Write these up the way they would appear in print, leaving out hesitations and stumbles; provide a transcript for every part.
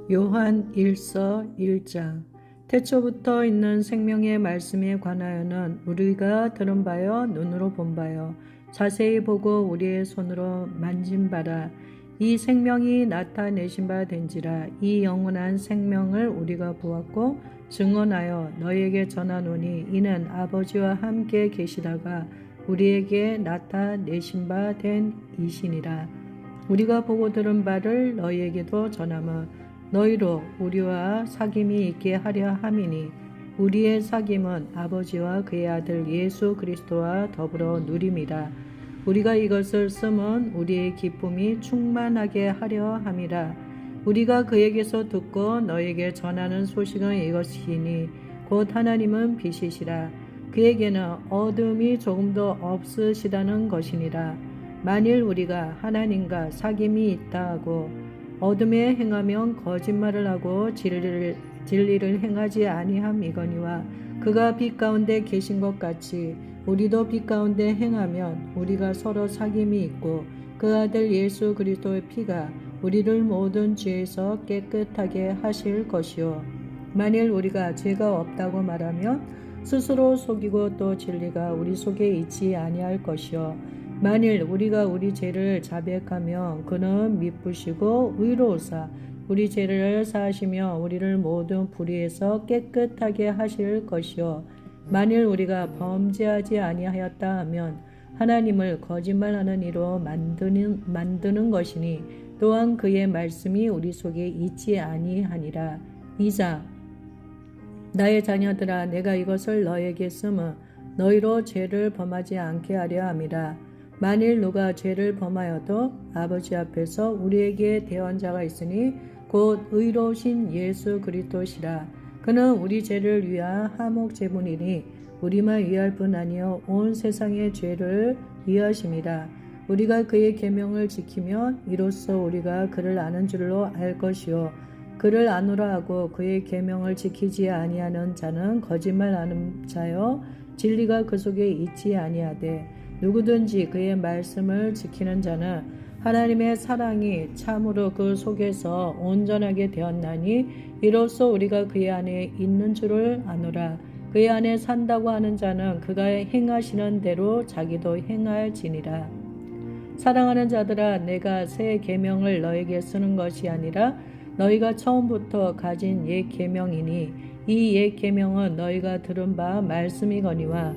요한 1서 1장. 태초부터 있는 생명의 말씀에 관하여는 우리가 들은 바요 눈으로 본 바요 자세히 보고 우리의 손으로 만진 바라. 이 생명이 나타내신 바 된지라. 이 영원한 생명을 우리가 보았고 증언하여 너희에게 전하노니 이는 아버지와 함께 계시다가 우리에게 나타내신 바 된 이시니라. 우리가 보고 들은 바를 너희에게도 전하며 너희로 우리와 사귐이 있게 하려 함이니 우리의 사귐은 아버지와 그의 아들 예수 그리스도와 더불어 누림이라. 우리가 이것을 쓰면 우리의 기쁨이 충만하게 하려 함이라. 우리가 그에게서 듣고 너에게 전하는 소식은 이것이니 곧 하나님은 빛이시라. 그에게는 어둠이 조금도 없으시다는 것이니라. 만일 우리가 하나님과 사귐이 있다 하고 어둠에 행하면 거짓말을 하고 진리를 행하지 아니함이거니와 그가 빛 가운데 계신 것 같이 우리도 빛 가운데 행하면 우리가 서로 사귐이 있고 그 아들 예수 그리스도의 피가 우리를 모든 죄에서 깨끗하게 하실 것이요. 만일 우리가 죄가 없다고 말하면 스스로 속이고 또 진리가 우리 속에 있지 아니할 것이요. 만일 우리가 우리 죄를 자백하면 그는 미쁘시고 의로우사 우리 죄를 사하시며 우리를 모든 불의에서 깨끗하게 하실 것이요. 만일 우리가 범죄하지 아니하였다 하면 하나님을 거짓말하는 이로 만드는 것이니 또한 그의 말씀이 우리 속에 있지 아니하니라. 2장. 나의 자녀들아, 내가 이것을 너에게 쓰면 너희로 죄를 범하지 않게 하려 함이라. 만일 누가 죄를 범하여도 아버지 앞에서 우리에게 대언자가 있으니 곧 의로우신 예수 그리스도시라. 그는 우리 죄를 위한 화목 제물이니 우리만 위할 뿐 아니요 온 세상의 죄를 위하심이라. 우리가 그의 계명을 지키면 이로써 우리가 그를 아는 줄로 알 것이요 그를 아노라 하고 그의 계명을 지키지 아니하는 자는 거짓말하는 자요 진리가 그 속에 있지 아니하되 누구든지 그의 말씀을 지키는 자는 하나님의 사랑이 참으로 그 속에서 온전하게 되었나니 이로써 우리가 그의 안에 있는 줄을 아노라. 그의 안에 산다고 하는 자는 그가 행하시는 대로 자기도 행할지니라. 사랑하는 자들아, 내가 새 계명을 너에게 쓰는 것이 아니라 너희가 처음부터 가진 옛 계명이니 이 옛 계명은 너희가 들은 바 말씀이거니와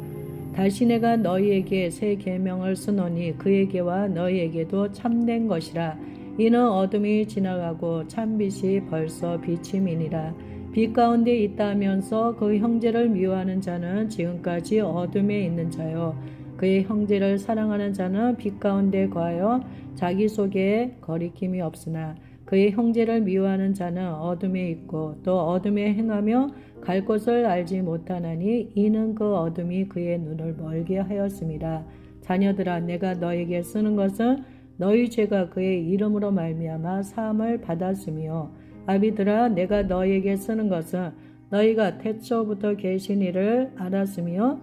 다시 내가 너희에게 새 계명을 쓰노니 그에게와 너희에게도 참된 것이라. 이는 어둠이 지나가고 참빛이 벌써 비침이니라. 빛 가운데 있다 하면서 그 형제를 미워하는 자는 지금까지 어둠에 있는 자요 그의 형제를 사랑하는 자는 빛 가운데 거하여 자기 속에 거리낌이 없으나 그의 형제를 미워하는 자는 어둠에 있고 또 어둠에 행하며 갈 곳을 알지 못하나니 이는 그 어둠이 그의 눈을 멀게 하였습니다. 자녀들아, 내가 너에게 쓰는 것은 너희 죄가 그의 이름으로 말미암아 사함을 받았으며 아비들아, 내가 너에게 쓰는 것은 너희가 태초부터 계신 이를 알았으며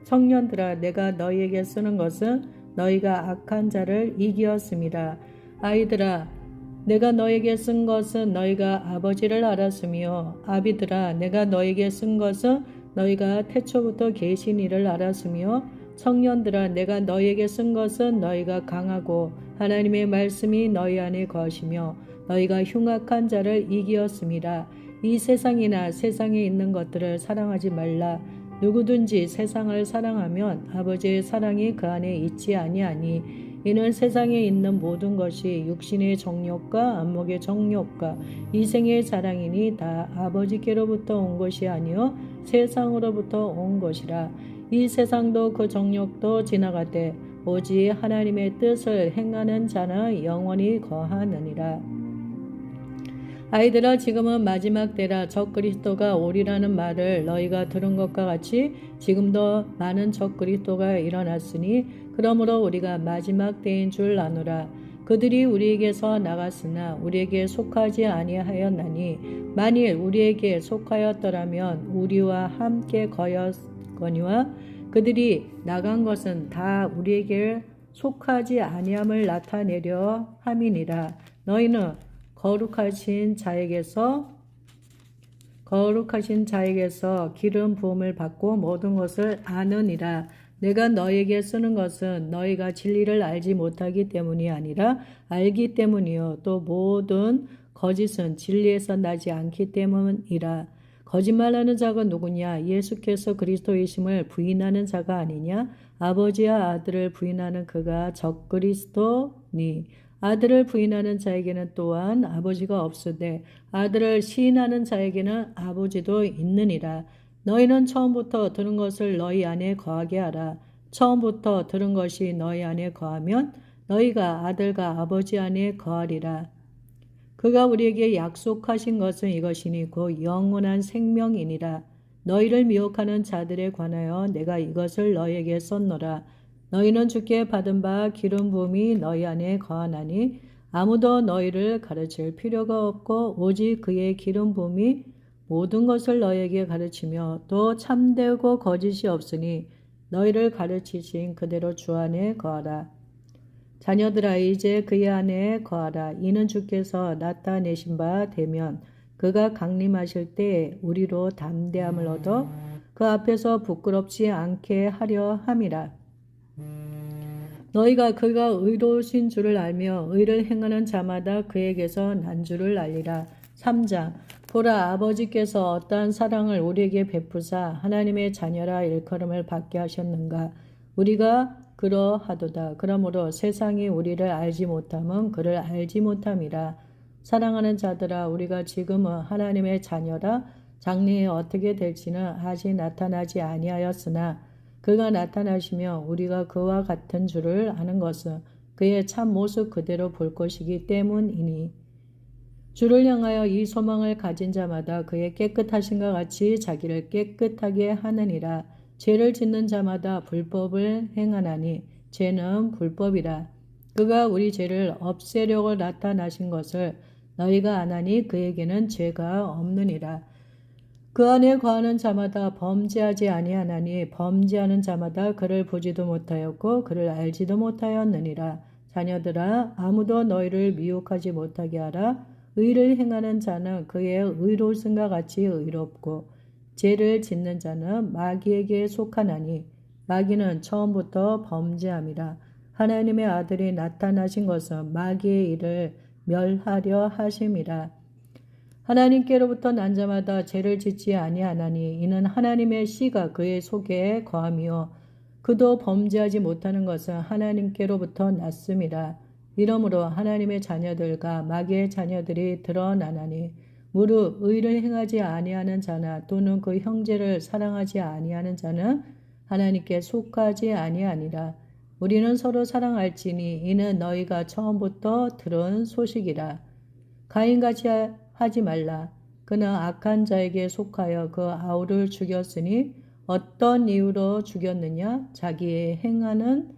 청년들아, 내가 너희에게 쓰는 것은 너희가 악한 자를 이기었습니다. 아이들아, 내가 너에게 쓴 것은 너희가 아버지를 알았으며 아비들아, 내가 너에게 쓴 것은 너희가 태초부터 계신 이를 알았으며 청년들아, 내가 너에게 쓴 것은 너희가 강하고 하나님의 말씀이 너희 안에 거하시며 너희가 흉악한 자를 이기었습니다. 이 세상이나 세상에 있는 것들을 사랑하지 말라. 누구든지 세상을 사랑하면 아버지의 사랑이 그 안에 있지 아니하니 이는 세상에 있는 모든 것이 육신의 정욕과 안목의 정욕과 이생의 자랑이니 다 아버지께로부터 온 것이 아니요 세상으로부터 온 것이라. 이 세상도 그 정욕도 지나가되 오직 하나님의 뜻을 행하는 자는 영원히 거하느니라. 아이들아, 지금은 마지막 때라. 적그리스도가 오리라는 말을 너희가 들은 것과 같이 지금도 많은 적그리스도가 일어났으니 그러므로 우리가 마지막 때인 줄 아노라. 그들이 우리에게서 나갔으나 우리에게 속하지 아니하였나니 만일 우리에게 속하였더라면 우리와 함께 거였거니와 그들이 나간 것은 다 우리에게 속하지 아니함을 나타내려 함이니라. 너희는 거룩하신 자에게서 기름 부음을 받고 모든 것을 아느니라. 내가 너에게 쓰는 것은 너희가 진리를 알지 못하기 때문이 아니라 알기 때문이요 또 모든 거짓은 진리에서 나지 않기 때문이라. 거짓말하는 자가 누구냐? 예수께서 그리스도이심을 부인하는 자가 아니냐? 아버지와 아들을 부인하는 그가 적그리스도니. 아들을 부인하는 자에게는 또한 아버지가 없으되 아들을 시인하는 자에게는 아버지도 있느니라. 너희는 처음부터 들은 것을 너희 안에 거하게 하라. 처음부터 들은 것이 너희 안에 거하면 너희가 아들과 아버지 안에 거하리라. 그가 우리에게 약속하신 것은 이것이니 곧 영원한 생명이니라. 너희를 미혹하는 자들에 관하여 내가 이것을 너희에게 썼노라. 너희는 주께 받은 바 기름 부음이 너희 안에 거하나니 아무도 너희를 가르칠 필요가 없고 오직 그의 기름 부음이 모든 것을 너희에게 가르치며 또 참되고 거짓이 없으니 너희를 가르치신 그대로 주 안에 거하라. 자녀들아 이제 그의 안에 거하라. 이는 주께서 나타내신 바 되면 그가 강림하실 때 우리로 담대함을 얻어 그 앞에서 부끄럽지 않게 하려 함이라. 너희가 그가 의로우신 줄을 알며 의를 행하는 자마다 그에게서 난 줄을 알리라. 3장 보라 아버지께서 어떠한 사랑을 우리에게 베푸사 하나님의 자녀라 일컬음을 받게 하셨는가. 우리가 그러하도다. 그러므로 세상이 우리를 알지 못함은 그를 알지 못함이라. 사랑하는 자들아 우리가 지금은 하나님의 자녀라. 장래에 어떻게 될지는 아직 나타나지 아니하였으나 그가 나타나시며 우리가 그와 같은 줄을 아는 것은 그의 참 모습 그대로 볼 것이기 때문이니 주를 향하여 이 소망을 가진 자마다 그의 깨끗하심과 같이 자기를 깨끗하게 하느니라. 죄를 짓는 자마다 불법을 행하나니 죄는 불법이라. 그가 우리 죄를 없애려고 나타나신 것을 너희가 아나니 그에게는 죄가 없느니라. 그 안에 거하는 자마다 범죄하지 아니하나니 범죄하는 자마다 그를 보지도 못하였고 그를 알지도 못하였느니라. 자녀들아 아무도 너희를 미혹하지 못하게 하라. 의를 행하는 자는 그의 의로우심과 같이 의롭고 죄를 짓는 자는 마귀에게 속하나니 마귀는 처음부터 범죄함이라. 하나님의 아들이 나타나신 것은 마귀의 일을 멸하려 하심이라. 하나님께로부터 난 자마다 죄를 짓지 아니하나니 이는 하나님의 씨가 그의 속에 거함이요 그도 범죄하지 못하는 것은 하나님께로부터 났음이라. 이러므로 하나님의 자녀들과 마귀의 자녀들이 드러나나니 무릇 의를 행하지 아니하는 자나 또는 그 형제를 사랑하지 아니하는 자는 하나님께 속하지 아니하니라. 우리는 서로 사랑할지니 이는 너희가 처음부터 들은 소식이라. 가인같이 하지 말라. 그는 악한 자에게 속하여 그 아우를 죽였으니 어떤 이유로 죽였느냐? 자기의 행위는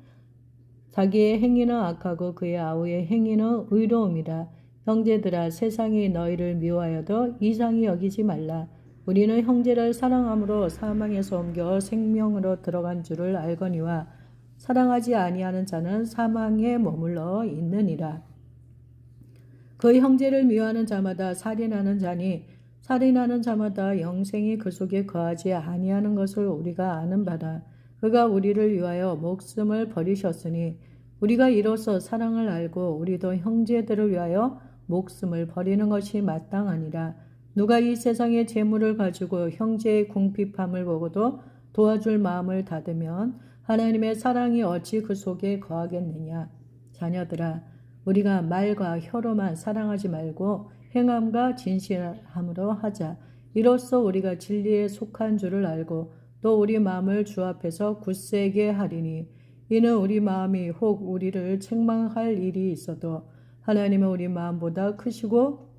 악하고 그의 아우의 행위는 의로움이라. 형제들아 세상이 너희를 미워하여도 이상히 여기지 말라. 우리는 형제를 사랑함으로 사망에서 옮겨 생명으로 들어간 줄을 알거니와 사랑하지 아니하는 자는 사망에 머물러 있느니라. 그 형제를 미워하는 자마다 살인하는 자니 살인하는 자마다 영생이 그 속에 거하지 아니하는 것을 우리가 아는 바라. 그가 우리를 위하여 목숨을 버리셨으니 우리가 이로써 사랑을 알고 우리도 형제들을 위하여 목숨을 버리는 것이 마땅하니라. 누가 이 세상의 재물을 가지고 형제의 궁핍함을 보고도 도와줄 마음을 닫으면 하나님의 사랑이 어찌 그 속에 거하겠느냐. 자녀들아 우리가 말과 혀로만 사랑하지 말고 행함과 진실함으로 하자. 이로써 우리가 진리에 속한 줄을 알고 또 우리 마음을 주 앞에서 굳세게 하리니 이는 우리 마음이 혹 우리를 책망할 일이 있어도 하나님은 우리 마음보다 크시고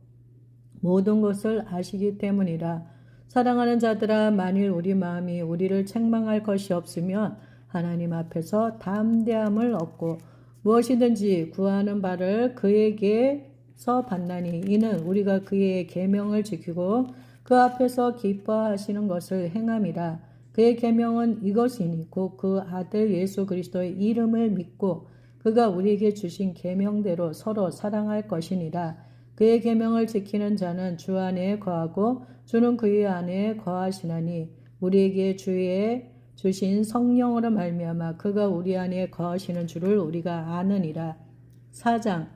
모든 것을 아시기 때문이라. 사랑하는 자들아 만일 우리 마음이 우리를 책망할 것이 없으면 하나님 앞에서 담대함을 얻고 무엇이든지 구하는 바를 그에게서 받나니 이는 우리가 그의 계명을 지키고 그 앞에서 기뻐하시는 것을 행함이라. 그의 계명은 이것이니 곧 그 아들 예수 그리스도의 이름을 믿고 그가 우리에게 주신 계명대로 서로 사랑할 것이니라. 그의 계명을 지키는 자는 주 안에 거하고 주는 그의 안에 거하시나니 우리에게 주의 주신 성령으로 말미암아 그가 우리 안에 거하시는 줄을 우리가 아느니라. 4장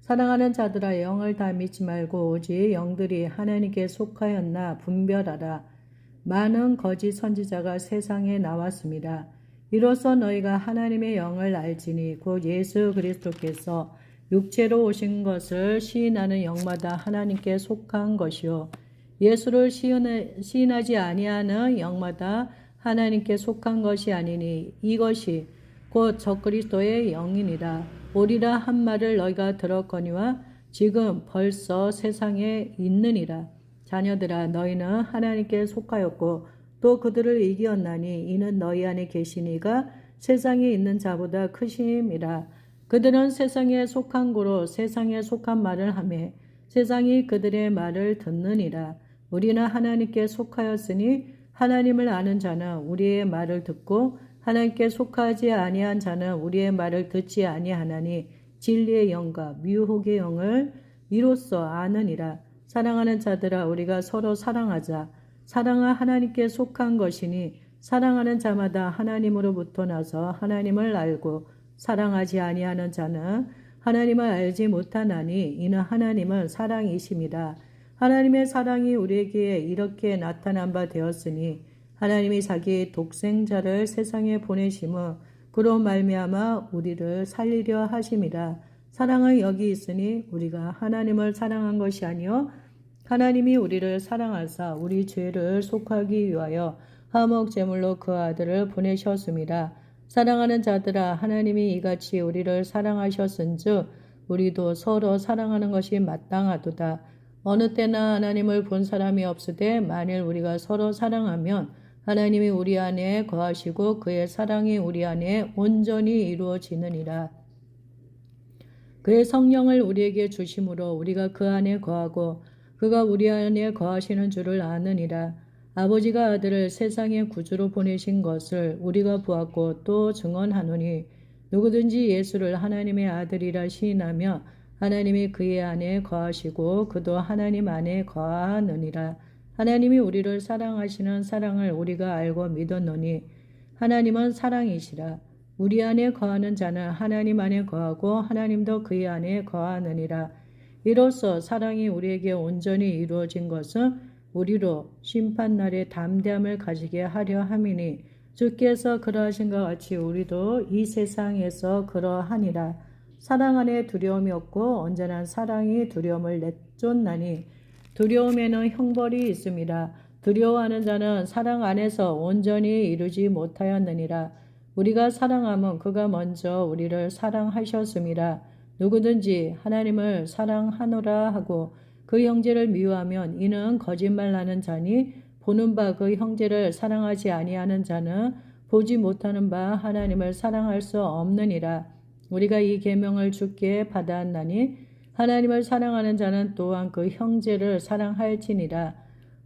사랑하는 자들아 영을 다 믿지 말고 오직 영들이 하나님께 속하였나 분별하라. 많은 거짓 선지자가 세상에 나왔습니다. 이로써 너희가 하나님의 영을 알지니 곧 예수 그리스도께서 육체로 오신 것을 시인하는 영마다 하나님께 속한 것이요 예수를 시인하지 아니하는 영마다 하나님께 속한 것이 아니니 이것이 곧 적그리스도의 영이니라. 오리라 한 말을 너희가 들었거니와 지금 벌써 세상에 있느니라. 자녀들아 너희는 하나님께 속하였고 또 그들을 이기었나니 이는 너희 안에 계시니가 세상에 있는 자보다 크심이라. 그들은 세상에 속한 고로 세상에 속한 말을 하며 세상이 그들의 말을 듣느니라. 우리는 하나님께 속하였으니 하나님을 아는 자는 우리의 말을 듣고 하나님께 속하지 아니한 자는 우리의 말을 듣지 아니하나니 진리의 영과 미혹의 영을 이로써 아느니라. 사랑하는 자들아 우리가 서로 사랑하자. 사랑은 하나님께 속한 것이니 사랑하는 자마다 하나님으로부터 나서 하나님을 알고 사랑하지 아니하는 자는 하나님을 알지 못하나니 이는 하나님은 사랑이심이라. 하나님의 사랑이 우리에게 이렇게 나타난 바 되었으니 하나님이 자기 독생자를 세상에 보내심은 그로 말미암아 우리를 살리려 하심이라. 사랑은 여기 있으니 우리가 하나님을 사랑한 것이 아니요 하나님이 우리를 사랑하사 우리 죄를 속하기 위하여 화목 제물로 그 아들을 보내셨습니다. 사랑하는 자들아 하나님이 이같이 우리를 사랑하셨은즉 우리도 서로 사랑하는 것이 마땅하도다. 어느 때나 하나님을 본 사람이 없으되 만일 우리가 서로 사랑하면 하나님이 우리 안에 거하시고 그의 사랑이 우리 안에 온전히 이루어지느니라. 그의 성령을 우리에게 주심으로 우리가 그 안에 거하고 그가 우리 안에 거하시는 줄을 아느니라. 아버지가 아들을 세상의 구주로 보내신 것을 우리가 보았고 또 증언하노니 누구든지 예수를 하나님의 아들이라 시인하며 하나님이 그의 안에 거하시고 그도 하나님 안에 거하느니라. 하나님이 우리를 사랑하시는 사랑을 우리가 알고 믿었노니 하나님은 사랑이시라. 우리 안에 거하는 자는 하나님 안에 거하고 하나님도 그의 안에 거하느니라. 이로써 사랑이 우리에게 온전히 이루어진 것은 우리로 심판날에 담대함을 가지게 하려 함이니 주께서 그러하신 것 같이 우리도 이 세상에서 그러하니라. 사랑 안에 두려움이 없고 언제나 사랑이 두려움을 내쫓나니 두려움에는 형벌이 있습니다. 두려워하는 자는 사랑 안에서 온전히 이루지 못하였느니라. 우리가 사랑하면 그가 먼저 우리를 사랑하셨습니다. 누구든지 하나님을 사랑하노라 하고 그 형제를 미워하면 이는 거짓말하는 자니 보는 바 그 형제를 사랑하지 아니하는 자는 보지 못하는 바 하나님을 사랑할 수 없느니라. 우리가 이 계명을 주께 받았나니 하나님을 사랑하는 자는 또한 그 형제를 사랑할지니라.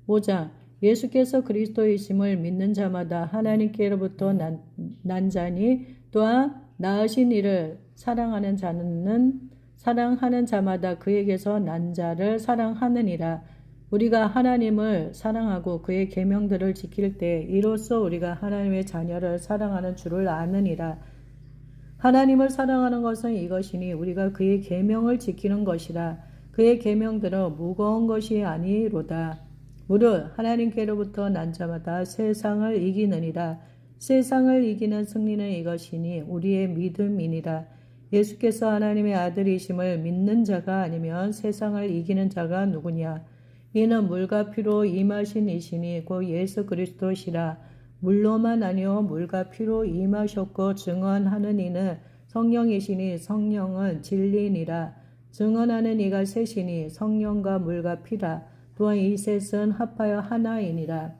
5장 예수께서 그리스도이심을 믿는 자마다 하나님께로부터 난 자니 또한 나으신 이를 사랑하는 자마다 그에게서 난 자를 사랑하느니라. 우리가 하나님을 사랑하고 그의 계명들을 지킬 때 이로써 우리가 하나님의 자녀를 사랑하는 줄을 아느니라. 하나님을 사랑하는 것은 이것이니 우리가 그의 계명을 지키는 것이라. 그의 계명들은 무거운 것이 아니로다. 무릇 하나님께로부터 난 자마다 세상을 이기느니라. 세상을 이기는 승리는 이것이니 우리의 믿음이니라. 예수께서 하나님의 아들이심을 믿는 자가 아니면 세상을 이기는 자가 누구냐? 이는 물과 피로 임하신 이시니 곧 예수 그리스도시라. 물로만 아니요 물과 피로 임하셨고 증언하는 이는 성령이시니 성령은 진리니라. 증언하는 이가 셋이니 성령과 물과 피라. 또한 이 셋은 합하여 하나이니라.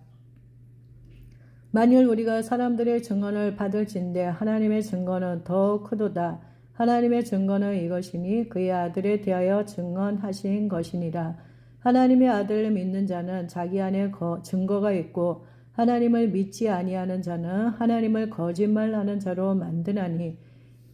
만일 우리가 사람들의 증언을 받을진대 하나님의 증거는 더 크도다. 하나님의 증거는 이것이니 그의 아들에 대하여 증언하신 것이니라. 하나님의 아들을 믿는 자는 자기 안에 증거가 있고 하나님을 믿지 아니하는 자는 하나님을 거짓말하는 자로 만드나니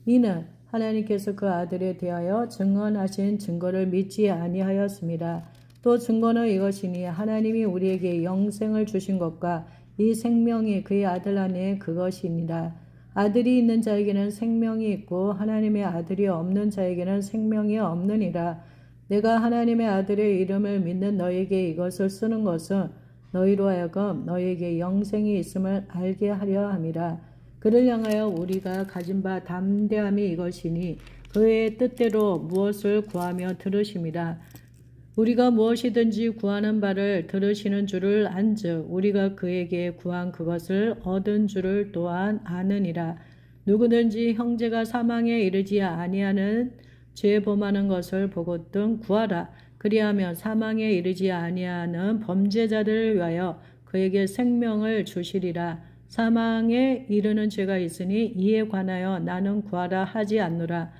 이는 하나님께서 그 아들에 대하여 증언하신 증거를 믿지 아니하였습니다. 또 증거는 이것이니 하나님이 우리에게 영생을 주신 것과 이 생명이 그의 아들 안에 그것이니라. 아들이 있는 자에게는 생명이 있고 하나님의 아들이 없는 자에게는 생명이 없느니라. 내가 하나님의 아들의 이름을 믿는 너에게 이것을 쓰는 것은 너희로 하여금 너희에게 영생이 있음을 알게 하려 함이라. 그를 향하여 우리가 가진 바 담대함이 이것이니 그의 뜻대로 무엇을 구하며 들으심이라. 우리가 무엇이든지 구하는 바를 들으시는 줄을 안즉 우리가 그에게 구한 그것을 얻은 줄을 또한 아느니라. 누구든지 형제가 사망에 이르지 아니하는 죄 범하는 것을 보거든 구하라. 그리하면 사망에 이르지 아니하는 범죄자들을 위하여 그에게 생명을 주시리라. 사망에 이르는 죄가 있으니 이에 관하여 나는 구하라 하지 않노라.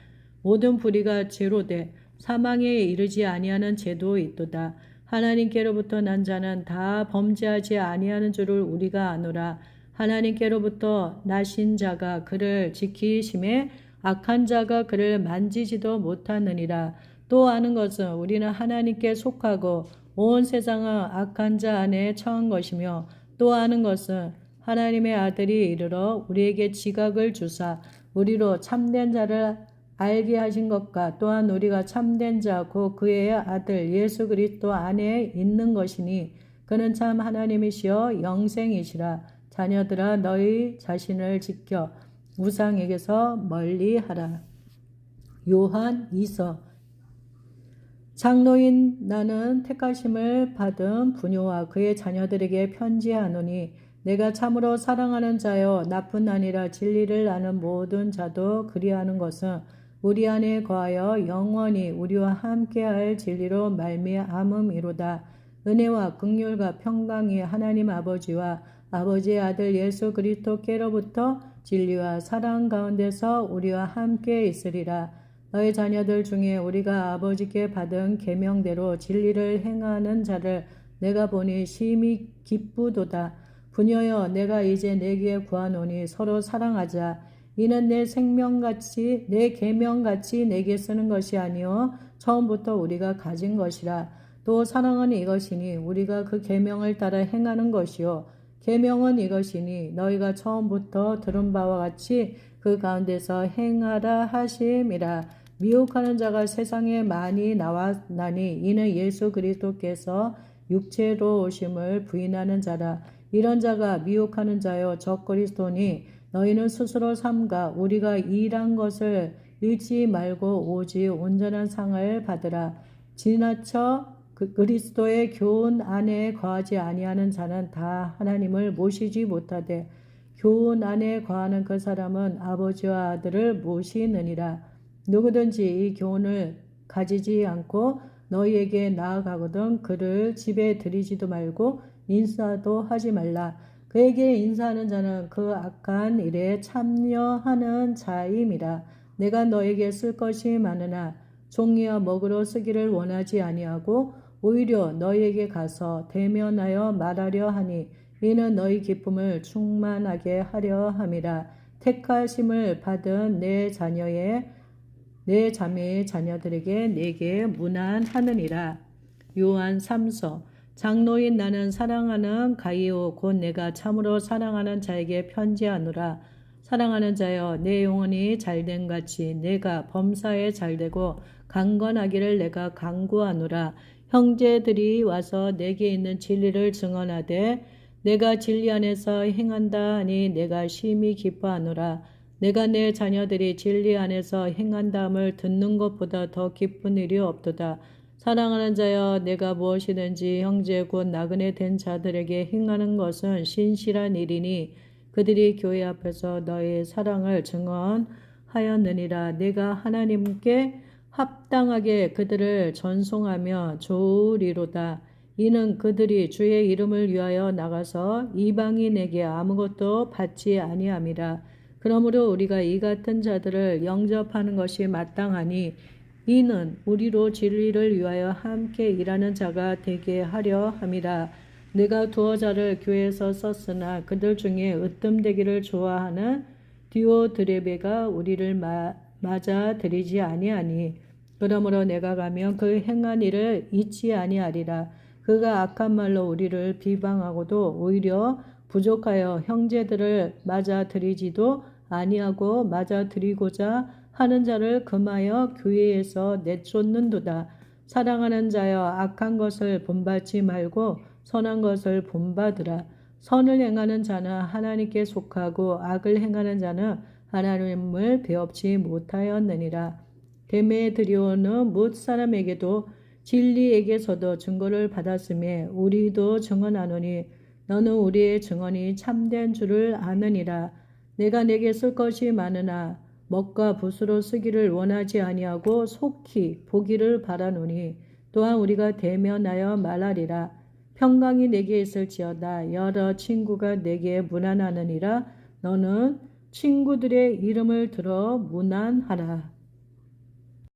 모든 불의가 죄로 돼 사망에 이르지 아니하는 죄도 있도다. 하나님께로부터 난 자는 다 범죄하지 아니하는 줄을 우리가 아노라. 하나님께로부터 나신 자가 그를 지키심에 악한 자가 그를 만지지도 못하느니라. 또 아는 것은 우리는 하나님께 속하고 온 세상은 악한 자 안에 처한 것이며 또 아는 것은 하나님의 아들이 이르러 우리에게 지각을 주사 우리로 참된 자를 알게 하신 것과 또한 우리가 참된 자 곧 그의 아들 예수 그리스도 안에 있는 것이니 그는 참 하나님이시여 영생이시라. 자녀들아 너희 자신을 지켜 우상에게서 멀리하라. 요한 2서. 장로인 나는 택하심을 받은 부녀와 그의 자녀들에게 편지하노니 내가 참으로 사랑하는 자여 나뿐 아니라 진리를 아는 모든 자도 그리하는 것은 우리 안에 거하여 영원히 우리와 함께할 진리로 말미암음이로다. 은혜와 긍휼과 평강이 하나님 아버지와 아버지의 아들 예수 그리스도께로부터 진리와 사랑 가운데서 우리와 함께 있으리라. 너희 자녀들 중에 우리가 아버지께 받은 계명대로 진리를 행하는 자를 내가 보니 심히 기쁘도다. 부녀여 내가 이제 내게 구하노니 서로 사랑하자. 이는 내 생명같이 내 계명같이 내게 쓰는 것이 아니요 처음부터 우리가 가진 것이라. 또 사랑은 이것이니 우리가 그 계명을 따라 행하는 것이요 계명은 이것이니 너희가 처음부터 들은 바와 같이 그 가운데서 행하라 하심이라. 미혹하는 자가 세상에 많이 나왔나니 이는 예수 그리스도께서 육체로 오심을 부인하는 자라. 이런 자가 미혹하는 자여 적 그리스도니 너희는 스스로 삼가 우리가 일한 것을 잃지 말고 오직 온전한 상을 받으라. 지나쳐 그리스도의 교훈 안에 거하지 아니하는 자는 다 하나님을 모시지 못하되 교훈 안에 거하는 그 사람은 아버지와 아들을 모시느니라. 누구든지 이 교훈을 가지지 않고 너희에게 나아가거든 그를 집에 들이지도 말고 인사도 하지 말라. 그에게 인사하는 자는 그 악한 일에 참여하는 자임이라. 내가 너에게 쓸 것이 많으나 종이와 먹으러 쓰기를 원하지 아니하고 오히려 너희에게 가서 대면하여 말하려 하니 이는 너희 기쁨을 충만하게 하려 함이라. 택하심을 받은 내 자매의 자녀들에게 내게 문안하느니라. 요한 3서. 장로인 나는 사랑하는 가이오 곧 내가 참으로 사랑하는 자에게 편지하노라. 사랑하는 자여 내 영혼이 잘된 같이 내가 범사에 잘되고 강건하기를 내가 간구하노라. 형제들이 와서 내게 있는 진리를 증언하되 내가 진리 안에서 행한다 하니 내가 심히 기뻐하노라. 내가 내 자녀들이 진리 안에서 행한다함을 듣는 것보다 더 기쁜 일이 없도다. 사랑하는 자여 내가 무엇이든지 형제 곧 나그네 된 자들에게 행하는 것은 신실한 일이니 그들이 교회 앞에서 너의 사랑을 증언하였느니라. 내가 하나님께 합당하게 그들을 전송하며 좋으리로다. 이는 그들이 주의 이름을 위하여 나가서 이방인에게 아무것도 받지 아니함이라. 그러므로 우리가 이 같은 자들을 영접하는 것이 마땅하니 이는 우리로 진리를 위하여 함께 일하는 자가 되게 하려 함이라. 내가 두어 자를 교회에서 썼으나 그들 중에 으뜸되기를 좋아하는 디오드레베가 우리를 맞아들이지 아니하니 그러므로 내가 가면 그 행한 일을 잊지 아니하리라. 그가 악한 말로 우리를 비방하고도 오히려 부족하여 형제들을 맞아들이지도 아니하고 맞아들이고자 하는 자를 금하여 교회에서 내쫓는도다. 사랑하는 자여, 악한 것을 본받지 말고 선한 것을 본받으라. 선을 행하는 자는 하나님께 속하고 악을 행하는 자는 하나님을 배웁지 못하였느니라. 데메드리오는 뭇 사람에게도 진리에게서도 증거를 받았음에 우리도 증언하노니 너는 우리의 증언이 참된 줄을 아느니라. 내가 내게 쓸 것이 많으나 먹과 붓으로 쓰기를 원하지 아니하고 속히 보기를 바라노니 또한 우리가 대면하여 말하리라. 평강이 내게 있을지어다. 여러 친구가 내게 문안하느니라. 너는 친구들의 이름을 들어 문안하라.